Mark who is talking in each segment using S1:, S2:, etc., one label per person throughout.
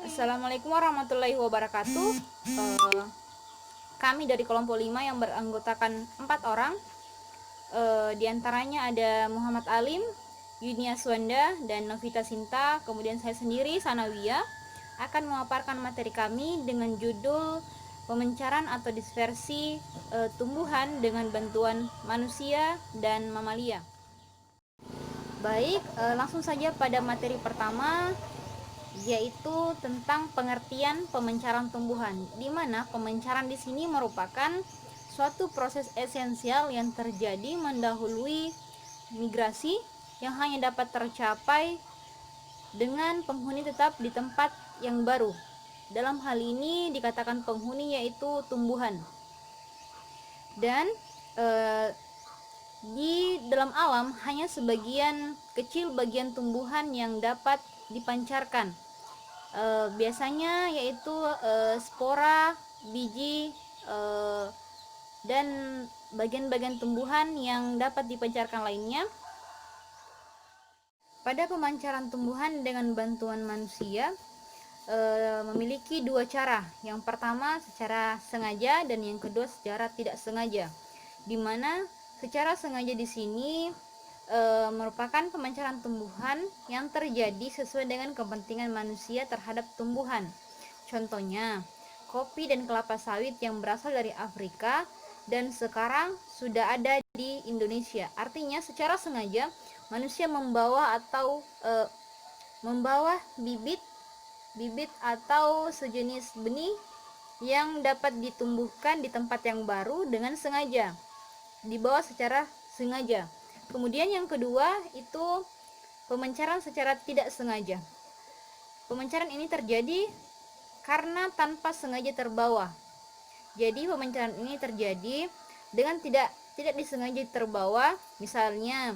S1: Assalamualaikum warahmatullahi wabarakatuh. Kami dari kelompok 5 yang beranggotakan 4 orang. Di antaranya ada Muhammad Alim, Yunia Swanda, dan Novita Sinta. Kemudian saya sendiri, Sanawia, akan memaparkan materi kami dengan judul pemencaran atau dispersi tumbuhan dengan bantuan manusia dan mamalia. Baik, langsung saja pada materi pertama, yaitu tentang pengertian pemencaran tumbuhan, di mana pemencaran di sini merupakan suatu proses esensial yang terjadi mendahului migrasi yang hanya dapat tercapai dengan penghuni tetap di tempat yang baru. Dalam hal ini dikatakan penghuni yaitu tumbuhan. Dan di dalam alam hanya sebagian kecil bagian tumbuhan yang dapat dipancarkan. Biasanya yaitu spora, biji, dan bagian-bagian tumbuhan yang dapat dipancarkan lainnya. Pada pemancaran tumbuhan dengan bantuan manusia memiliki dua cara. Yang pertama secara sengaja dan yang kedua secara tidak sengaja. Di mana secara sengaja di sini merupakan pemancaran tumbuhan yang terjadi sesuai dengan kepentingan manusia terhadap tumbuhan. Contohnya, kopi dan kelapa sawit yang berasal dari Afrika dan sekarang sudah ada di Indonesia. Artinya secara sengaja manusia membawa atau membawa bibit atau sejenis benih yang dapat ditumbuhkan di tempat yang baru dengan sengaja, dibawa secara sengaja. Kemudian yang kedua itu pemancaran secara tidak sengaja. Pemancaran ini terjadi karena tanpa sengaja terbawa. Jadi pemancaran ini terjadi dengan tidak disengaja terbawa, misalnya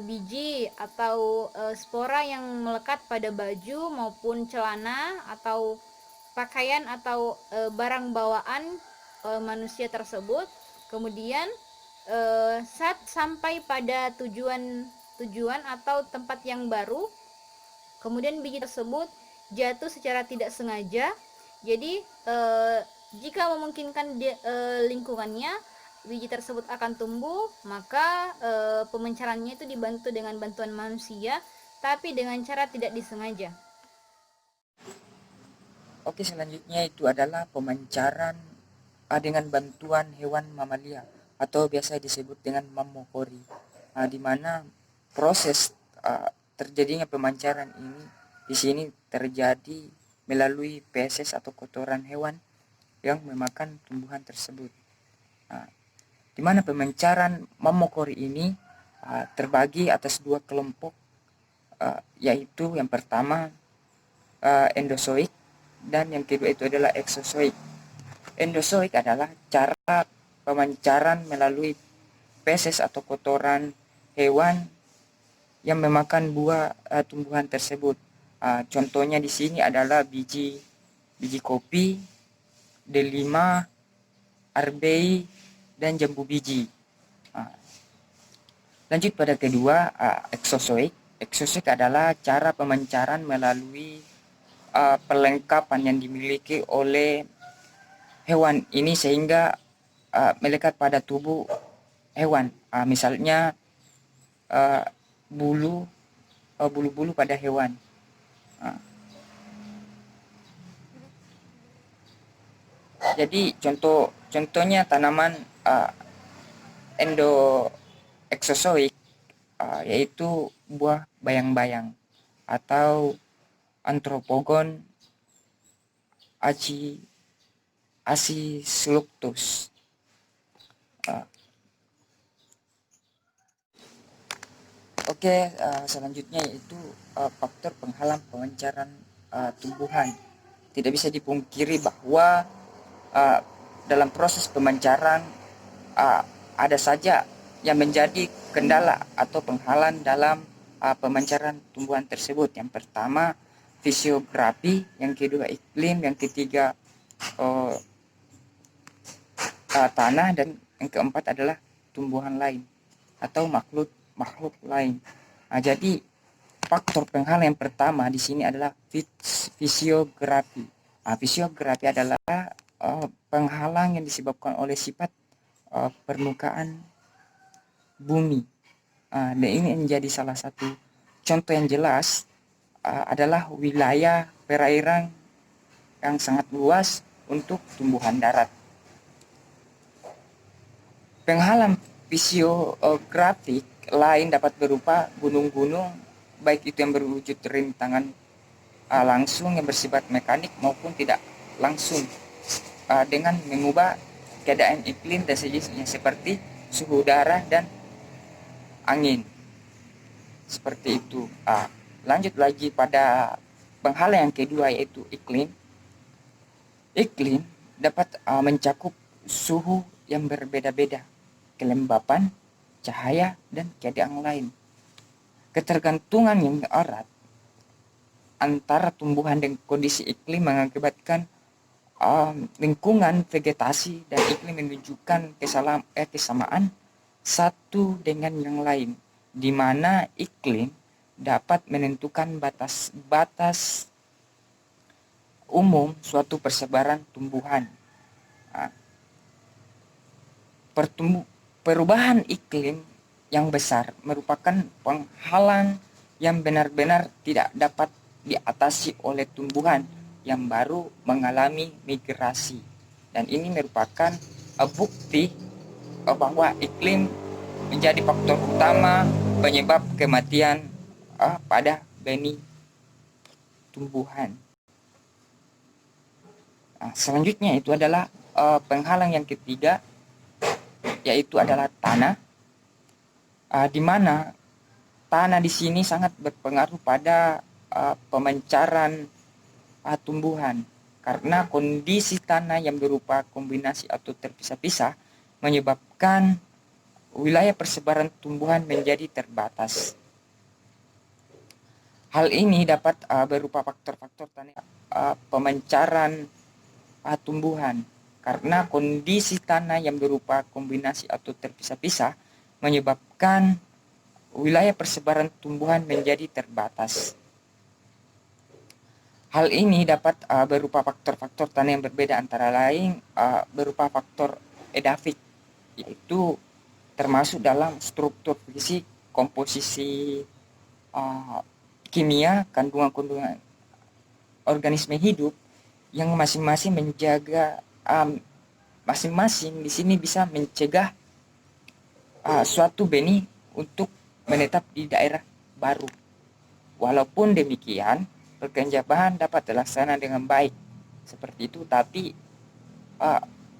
S1: biji atau spora yang melekat pada baju maupun celana atau pakaian atau barang bawaan manusia tersebut. Kemudian saat sampai pada tujuan atau tempat yang baru, kemudian biji tersebut jatuh secara tidak sengaja. Jadi jika memungkinkan lingkungannya, biji tersebut akan tumbuh, maka pemencarannya itu dibantu dengan bantuan manusia, tapi dengan cara tidak disengaja.
S2: Oke, selanjutnya itu adalah pemancaran dengan bantuan hewan mamalia atau biasa disebut dengan mammokori, di mana proses terjadinya pemancaran ini di sini terjadi melalui feses atau kotoran hewan yang memakan tumbuhan tersebut. Di mana pemancaran mammokori ini terbagi atas dua kelompok, yaitu yang pertama endozoik dan yang kedua itu adalah eksozoik. Endozoik adalah cara pemancaran melalui feses atau kotoran hewan yang memakan buah tumbuhan tersebut. Contohnya di sini adalah biji kopi, delima, arbei, dan jambu biji. Lanjut pada kedua, eksozoik. Eksozoik adalah cara pemancaran melalui perlengkapan yang dimiliki oleh hewan ini sehingga melekat pada tubuh hewan. Misalnya bulu-bulu pada hewan. Jadi contohnya tanaman endoeksozoik yaitu buah bayang-bayang atau Anthropogon acicluctus. Selanjutnya yaitu faktor penghalang pemancaran tumbuhan. Tidak bisa dipungkiri bahwa dalam proses pemancaran ada saja yang menjadi kendala atau penghalang dalam pemancaran tumbuhan tersebut. Yang pertama fisiografi, yang kedua iklim, yang ketiga tanah, dan yang keempat adalah tumbuhan lain atau makhluk lain. Jadi faktor penghalang yang pertama di sini adalah Fisiografi. Fisiografi adalah penghalang yang disebabkan oleh sifat permukaan bumi. Dan ini menjadi salah satu contoh yang jelas adalah wilayah perairan yang sangat luas untuk tumbuhan darat. Penghalang fisiografik lain dapat berupa gunung-gunung, baik itu yang berwujud rintangan langsung yang bersifat mekanik maupun tidak langsung, dengan mengubah keadaan iklim dan sejenisnya seperti suhu udara dan angin. Seperti itu. Lanjut lagi pada penghalang yang kedua, yaitu iklim. Iklim dapat mencakup suhu yang berbeda-beda, kelembapan, cahaya, dan keadaan lain. Ketergantungan yang erat antara tumbuhan dan kondisi iklim mengakibatkan lingkungan vegetasi dan iklim menunjukkan kesamaan satu dengan yang lain, di mana iklim dapat menentukan batas-batas umum suatu persebaran tumbuhan. Perubahan iklim yang besar merupakan penghalang yang benar-benar tidak dapat diatasi oleh tumbuhan yang baru mengalami migrasi, dan ini merupakan bukti bahwa iklim menjadi faktor utama penyebab kematian pada benih tumbuhan. Selanjutnya itu adalah penghalang yang ketiga, yaitu adalah tanah, di mana tanah di sini sangat berpengaruh pada pemancaran tumbuhan, karena kondisi tanah yang berupa kombinasi atau terpisah-pisah menyebabkan wilayah persebaran tumbuhan menjadi terbatas. Hal ini dapat berupa faktor-faktor tanah pemancaran tumbuhan, karena kondisi tanah yang berupa kombinasi atau terpisah-pisah menyebabkan wilayah persebaran tumbuhan menjadi terbatas. Hal ini dapat berupa faktor-faktor tanah yang berbeda, antara lain berupa faktor edafik, yaitu termasuk dalam struktur fisik, komposisi kimia, kandungan-kandungan organisme hidup yang masing-masing menjaga masing-masing di sini bisa mencegah suatu benih untuk menetap di daerah baru. Walaupun demikian, pergenjabahan dapat dilaksanakan dengan baik seperti itu, tapi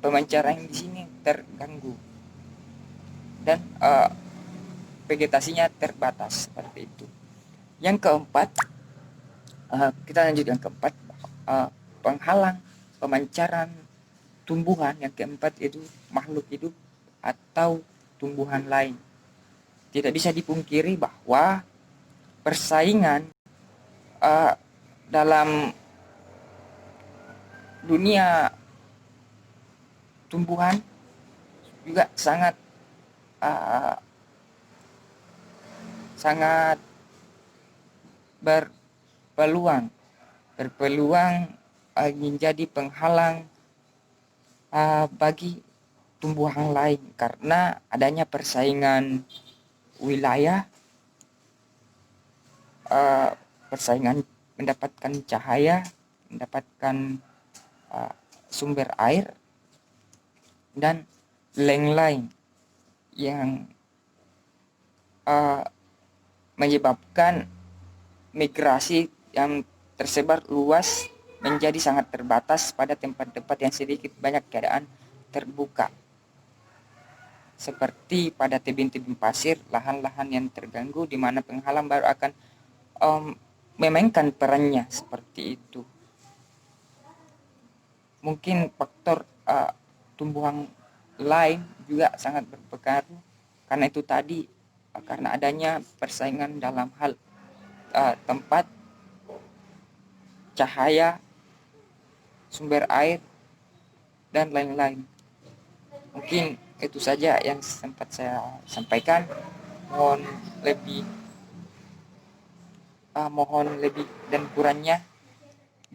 S2: pemancaran di sini terganggu dan vegetasinya terbatas seperti itu. Yang keempat, kita lanjut yang keempat, penghalang pemancaran tumbuhan. Yang keempat itu makhluk hidup atau tumbuhan lain. Tidak bisa dipungkiri bahwa persaingan dalam dunia tumbuhan juga sangat berpeluang menjadi penghalang bagi tumbuhan lain, karena adanya persaingan wilayah, persaingan mendapatkan cahaya, mendapatkan sumber air, dan lain-lain yang menyebabkan migrasi yang tersebar luas menjadi sangat terbatas pada tempat-tempat yang sedikit banyak keadaan terbuka, seperti pada tebing-tebing pasir, lahan-lahan yang terganggu, di mana penghalang baru akan memainkan perannya seperti itu. Mungkin faktor tumbuhan lain juga sangat berpengaruh, karena itu tadi, karena adanya persaingan dalam hal tempat, cahaya, sumber air, dan lain-lain. Mungkin itu saja yang sempat saya sampaikan. Mohon lebih dan kurangnya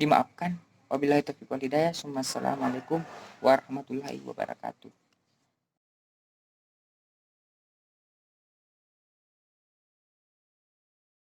S2: dimaafkan. Wabillahi taufiq wal hidayah. Assalamualaikum warahmatullahi wabarakatuh.